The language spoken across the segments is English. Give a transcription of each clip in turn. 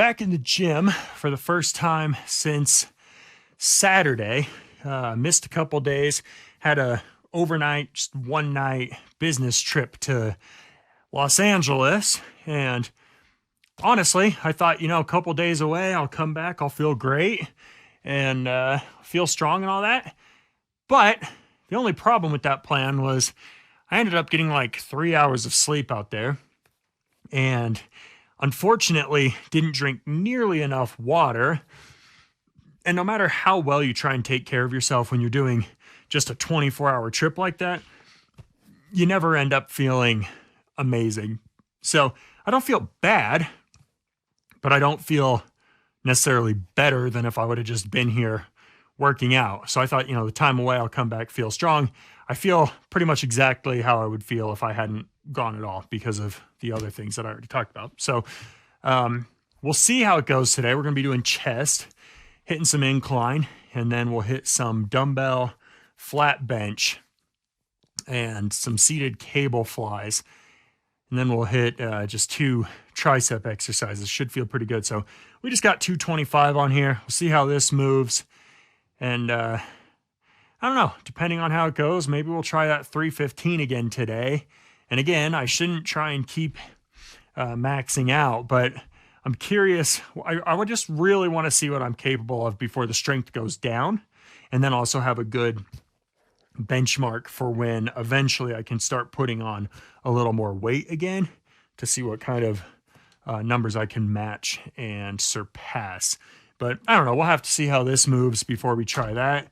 Back in the gym for the first time since Saturday. Missed a couple days, had a overnight, just one night business trip to Los Angeles. And honestly, I thought, a couple days away, I'll come back, I'll feel great and feel strong and all that. But the only problem with that plan was I ended up getting like 3 hours of sleep out there. And unfortunately, didn't drink nearly enough water. And no matter how well you try and take care of yourself when you're doing just a 24-hour trip like that, you never end up feeling amazing. So I don't feel bad, but I don't feel necessarily better than if I would have just been here working out. So I thought, the time away, I'll come back, feel strong. I feel pretty much exactly how I would feel if I hadn't gone at all because of the other things that I already talked about. So we'll see how it goes today. We're going to be doing chest, hitting some incline, and then we'll hit some dumbbell flat bench and some seated cable flies. And then we'll hit just 2 tricep exercises. Should feel pretty good. So we just got 225 on here. We'll see how this moves. And I don't know, depending on how it goes, maybe we'll try that 315 again today. And again, I shouldn't try and keep maxing out, but I'm curious. I would just really want to see what I'm capable of before the strength goes down, and then also have a good benchmark for when eventually I can start putting on a little more weight again to see what kind of numbers I can match and surpass. But I don't know. We'll have to see how this moves before we try that.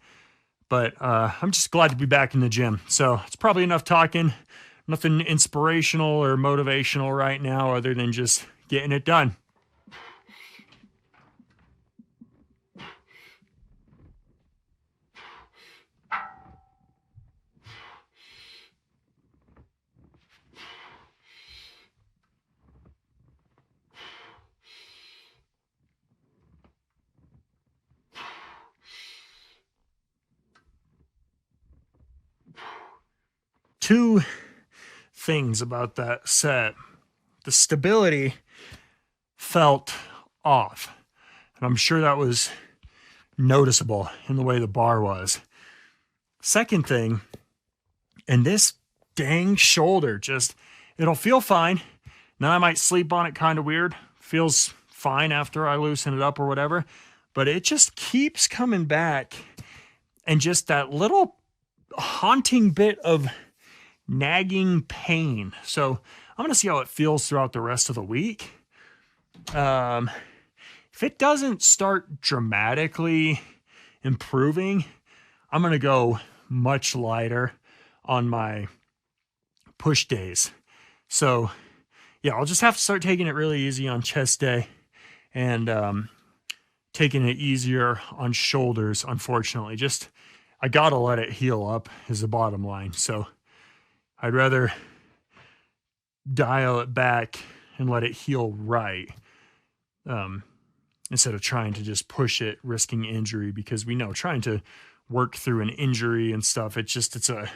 But I'm just glad to be back in the gym. So it's probably enough talking. Nothing inspirational or motivational right now other than just getting it done. Two things about that set. The stability felt off, and I'm sure that was noticeable in the way the bar was. Second thing, and this dang shoulder, it'll feel fine. Then I might sleep on it kind of weird. Feels fine after I loosen it up or whatever, but it just keeps coming back, and just that little haunting bit of nagging pain. So I'm going to see how it feels throughout the rest of the week. If it doesn't start dramatically improving, I'm going to go much lighter on my push days. So yeah, I'll just have to start taking it really easy on chest day and taking it easier on shoulders, unfortunately. I got to let it heal up is the bottom line. So I'd rather dial it back and let it heal right instead of trying to just push it, risking injury, because we know trying to work through an injury and stuff, it's a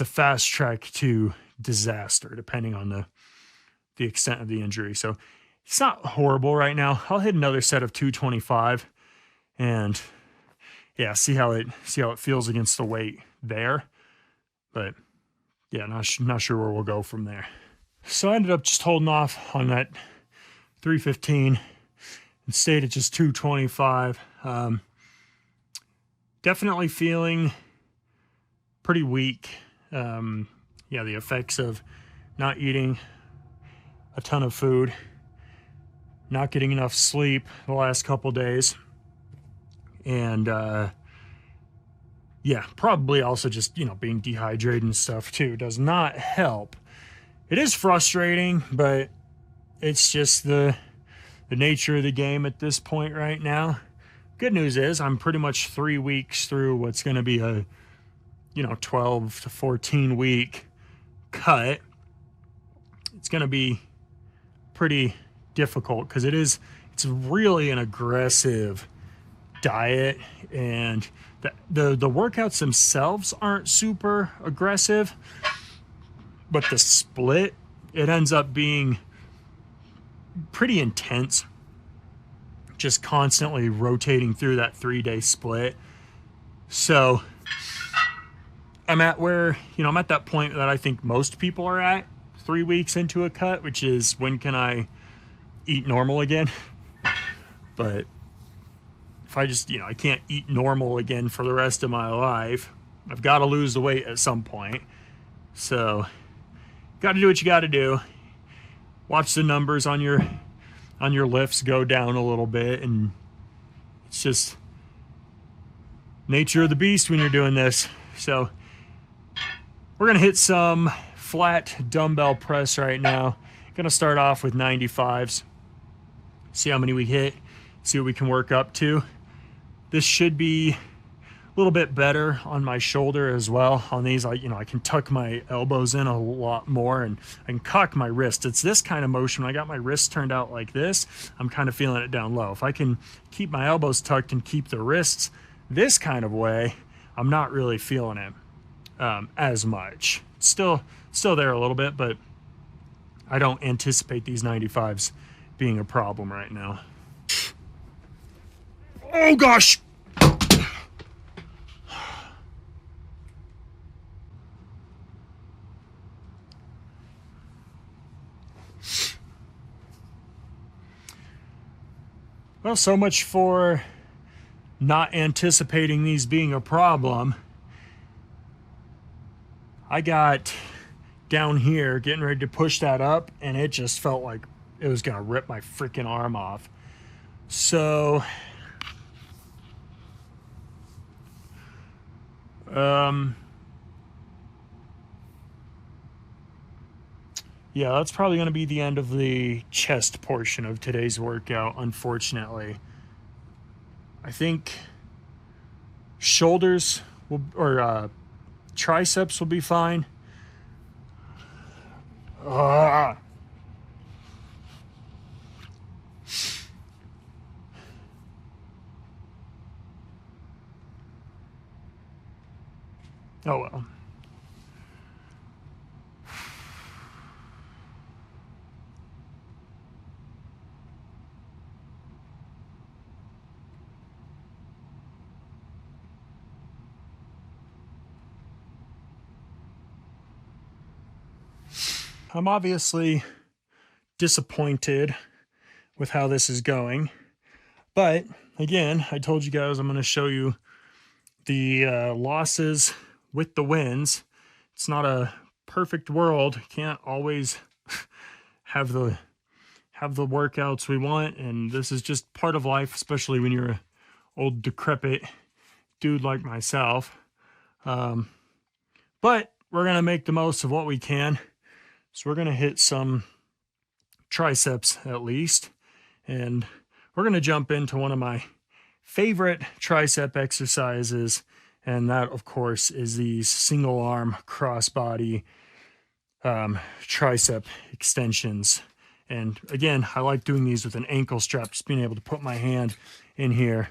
fast track to disaster depending on the extent of the injury. So it's not horrible right now. I'll hit another set of 225 and see how it feels against the weight there. But yeah, not sure where we'll go from there. So I ended up just holding off on that 315 and stayed at just 225. Definitely feeling pretty weak. The effects of not eating a ton of food, not getting enough sleep the last couple days, and probably also just, being dehydrated and stuff too does not help. It is frustrating, but it's just the nature of the game at this point right now. Good news is I'm pretty much 3 weeks through what's going to be a, 12 to 14 week cut. It's going to be pretty difficult because it's really an aggressive diet, and the workouts themselves aren't super aggressive, but the split, it ends up being pretty intense, just constantly rotating through that 3-day split. So I'm at where, I'm at that point that I think most people are at 3 weeks into a cut, which is when can I eat normal again? But if I just, I can't eat normal again for the rest of my life, I've got to lose the weight at some point. So got to do what you got to do. Watch the numbers on your lifts go down a little bit, and it's just nature of the beast when you're doing this. So we're gonna hit some flat dumbbell press right now. Gonna start off with 95s, see how many we hit, see what we can work up to. This should be a little bit better on my shoulder as well. On these, I can tuck my elbows in a lot more, and I can cock my wrist. It's this kind of motion. When I got my wrists turned out like this, I'm kind of feeling it down low. If I can keep my elbows tucked and keep the wrists this kind of way, I'm not really feeling it as much. Still there a little bit, but I don't anticipate these 95s being a problem right now. Oh gosh! Well, so much for not anticipating these being a problem. I got down here getting ready to push that up, and it just felt like it was gonna rip my freaking arm off. So yeah, that's probably going to be the end of the chest portion of today's workout, unfortunately. I think shoulders or triceps will be fine. Oh well. I'm obviously disappointed with how this is going, but again, I told you guys I'm going to show you the losses with the wins. It's not a perfect world. Can't always have the workouts we want, and this is just part of life, especially when you're an old decrepit dude like myself. But we're gonna make the most of what we can. So we're gonna hit some triceps at least, and we're gonna jump into one of my favorite tricep exercises, and that of course is these single arm crossbody tricep extensions. And again, I like doing these with an ankle strap, just being able to put my hand in here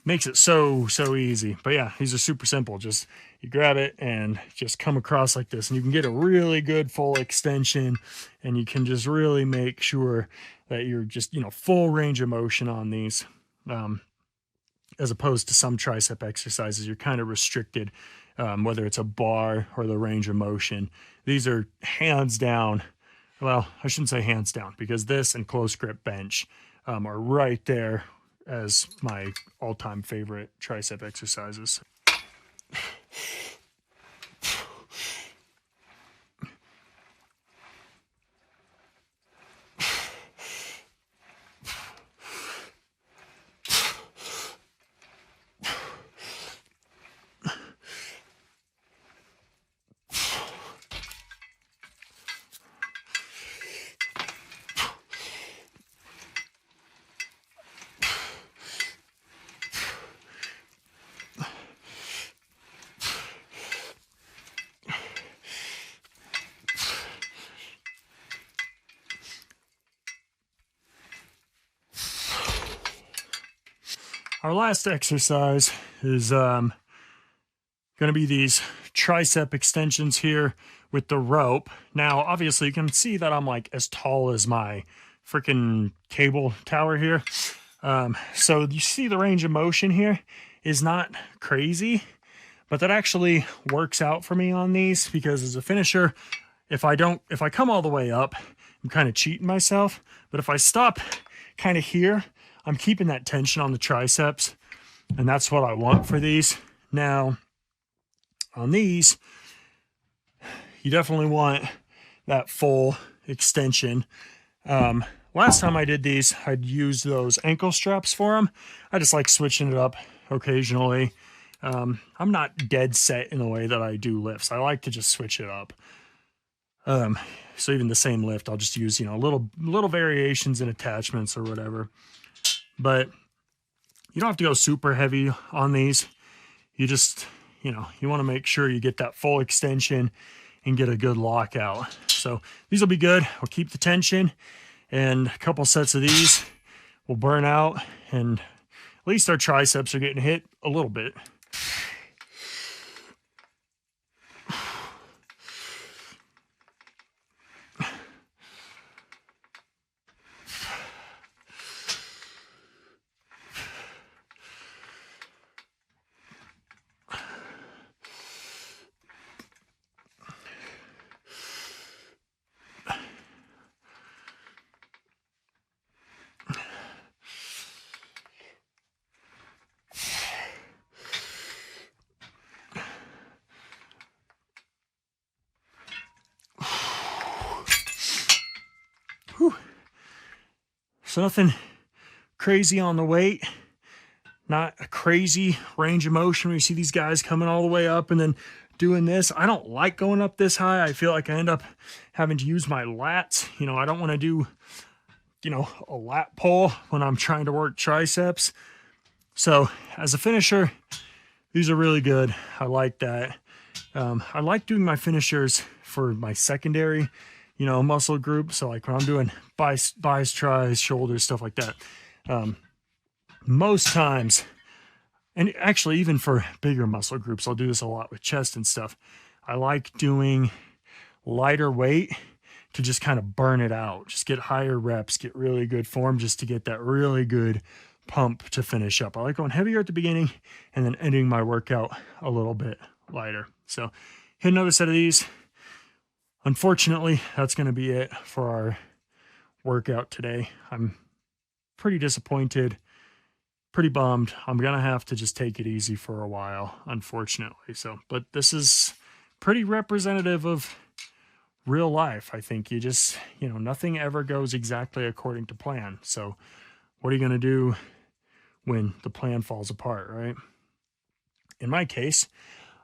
makes it so easy. But yeah, these are super simple. Just you grab it and just come across like this, and you can get a really good full extension, and you can just really make sure that you're just, full range of motion on these. As opposed to some tricep exercises, you're kind of restricted, whether it's a bar or the range of motion. These are hands down, well, I shouldn't say hands down, because this and close grip bench are right there as my all-time favorite tricep exercises. Our last exercise is going to be these tricep extensions here with the rope. Now, obviously, you can see that I'm like as tall as my freaking cable tower here. So you see the range of motion here is not crazy, but that actually works out for me on these, because as a finisher, if I come all the way up, I'm kind of cheating myself. But if I stop kind of here, I'm keeping that tension on the triceps, and that's what I want for these. Now, on these, you definitely want that full extension. Last time I did these, I'd use those ankle straps for them. I just like switching it up occasionally. I'm not dead set in the way that I do lifts. I like to just switch it up. So even the same lift, I'll just use, little variations in attachments or whatever. But you don't have to go super heavy on these. You just, you want to make sure you get that full extension and get a good lockout. So these will be good. We'll keep the tension, and a couple sets of these will burn out, and at least our triceps are getting hit a little bit. Whew. So nothing crazy on the weight, not a crazy range of motion where you see these guys coming all the way up and then doing this. I don't like going up this high. I feel like I end up having to use my lats. I don't want to do, a lat pull when I'm trying to work triceps. So as a finisher, these are really good. I like that. I like doing my finishers for my secondary, muscle group. So like when I'm doing biceps, tris, shoulders, stuff like that. Most times, and actually even for bigger muscle groups, I'll do this a lot with chest and stuff. I like doing lighter weight to just kind of burn it out, just get higher reps, get really good form, just to get that really good pump to finish up. I like going heavier at the beginning and then ending my workout a little bit lighter. So hit another set of these. Unfortunately, that's going to be it for our workout today. I'm pretty disappointed, pretty bummed. I'm going to have to just take it easy for a while, unfortunately. But this is pretty representative of real life. I think you just, nothing ever goes exactly according to plan. So what are you going to do when the plan falls apart, right? In my case,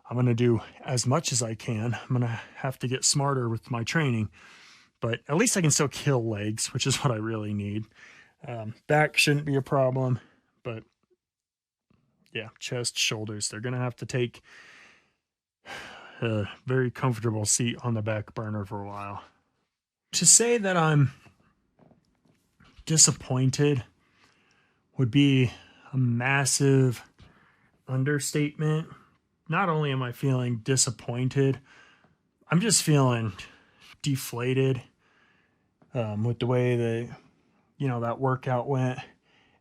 I'm going to do as much as I can. I'm going to have to get smarter with my training, but at least I can still kill legs, which is what I really need. Back shouldn't be a problem, but yeah, chest, shoulders, they're going to have to take a very comfortable seat on the back burner for a while. To say that I'm disappointed would be a massive understatement. Not only am I feeling disappointed, I'm just feeling deflated with the way that, that workout went,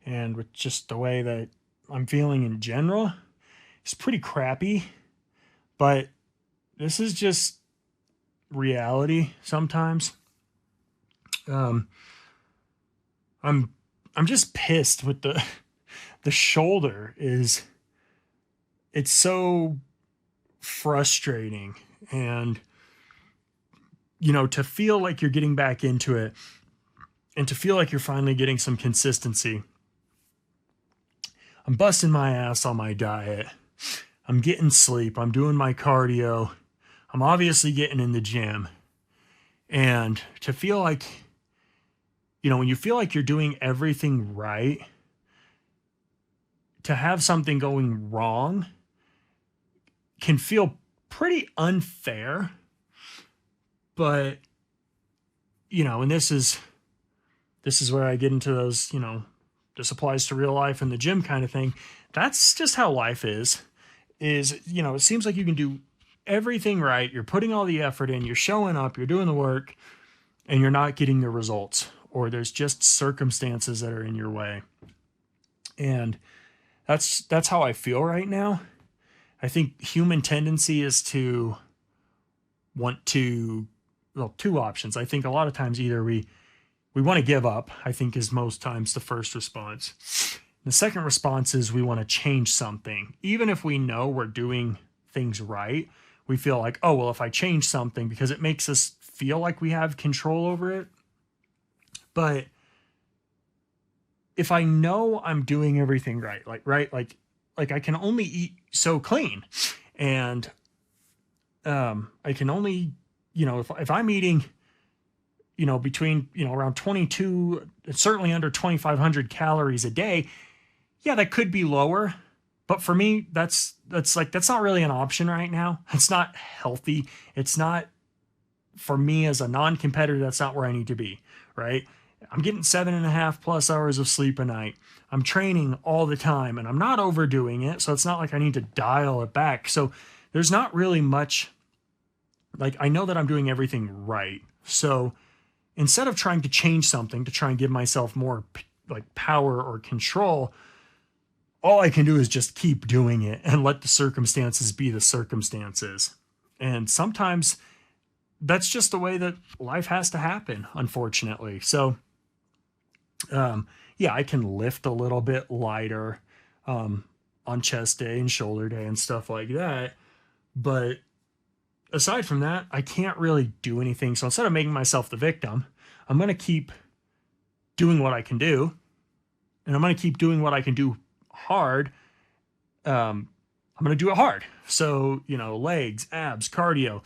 and with just the way that I'm feeling in general. It's pretty crappy, but this is just reality sometimes. I'm just pissed with the shoulder. It's so frustrating, and to feel like you're getting back into it and to feel like you're finally getting some consistency. I'm busting my ass on my diet. I'm getting sleep. I'm doing my cardio. I'm obviously getting in the gym. And to feel like, when you feel like you're doing everything right, to have something going wrong can feel pretty unfair. But, and this is where I get into those, this applies to real life and the gym kind of thing. That's just how life is, it seems like you can do everything right. You're putting all the effort in, you're showing up, you're doing the work, and you're not getting the results, or there's just circumstances that are in your way. And that's how I feel right now. I think human tendency is to want to, well, two options. I think a lot of times either we want to give up, I think is most times the first response. The second response is we want to change something. Even if we know we're doing things right, we feel like, oh, well, if I change something, because it makes us feel like we have control over it. But if I know I'm doing everything right, like I can only eat so clean, and I can only, if I'm eating, between, around 22, certainly under 2,500 calories a day, yeah, that could be lower. But for me, that's not really an option right now. It's not healthy. It's not, for me as a non-competitor, that's not where I need to be, right? I'm getting 7.5 plus hours of sleep a night. I'm training all the time, and I'm not overdoing it. So it's not like I need to dial it back. So there's not really much, like, I know that I'm doing everything right. So instead of trying to change something to try and give myself more like power or control, all I can do is just keep doing it and let the circumstances be the circumstances. And sometimes that's just the way that life has to happen, unfortunately. So, yeah, I can lift a little bit lighter on chest day and shoulder day and stuff like that. But aside from that, I can't really do anything. So instead of making myself the victim, I'm going to keep doing what I can do. And I'm going to keep doing what I can do hard. I'm going to do it hard. So, legs, abs, cardio.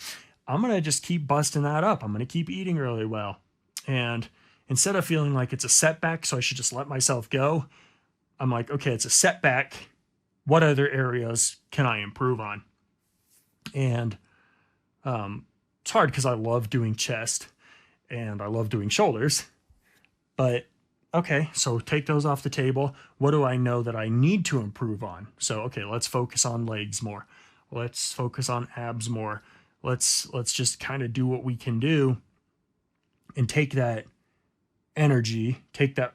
I'm going to just keep busting that up. I'm going to keep eating really well. And instead of feeling like it's a setback, so I should just let myself go, I'm like, okay, it's a setback. What other areas can I improve on? And it's hard because I love doing chest and I love doing shoulders. But okay, so take those off the table. What do I know that I need to improve on? So, okay, let's focus on legs more. Let's focus on abs more. Let's just kind of do what we can do and take that energy, take that,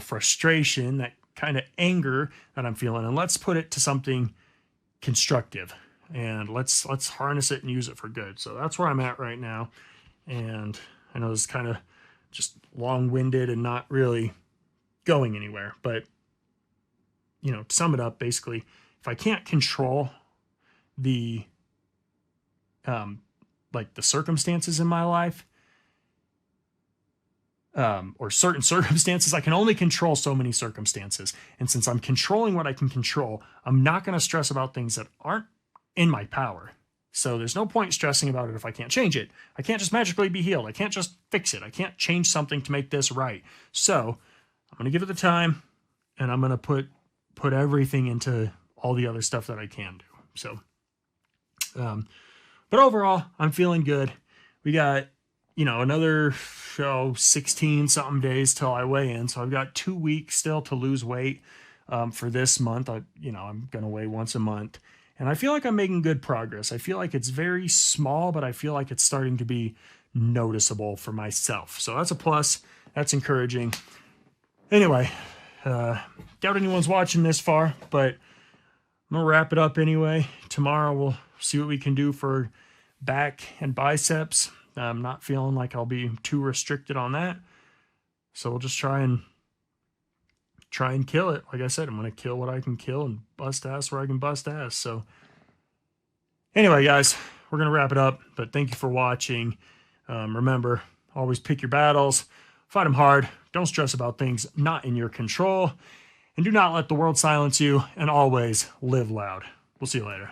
frustration, that kind of anger that I'm feeling, and let's put it to something constructive, and let's harness it and use it for good. So that's where I'm at right now. And I know this is kind of just long-winded and not really going anywhere, but to sum it up, basically, if I can't control the the circumstances in my life, or certain circumstances, I can only control so many circumstances. And since I'm controlling what I can control, I'm not going to stress about things that aren't in my power. So there's no point stressing about it if I can't change it. I can't just magically be healed. I can't just fix it. I can't change something to make this right. So I'm going to give it the time, and I'm going to put everything into all the other stuff that I can do. So, but overall, I'm feeling good. We got, another 16 something days till I weigh in. So I've got 2 weeks still to lose weight for this month. I'm going to weigh once a month. And I feel like I'm making good progress. I feel like it's very small, but I feel like it's starting to be noticeable for myself. So that's a plus. That's encouraging. Anyway, doubt anyone's watching this far, but I'm going to wrap it up anyway. Tomorrow we'll see what we can do for back and biceps. I'm not feeling like I'll be too restricted on that. So we'll just try and kill it. Like I said, I'm going to kill what I can kill and bust ass where I can bust ass. So anyway, guys, we're going to wrap it up, but thank you for watching. Remember, always pick your battles, fight them hard. Don't stress about things not in your control, and do not let the world silence you, and always live loud. We'll see you later.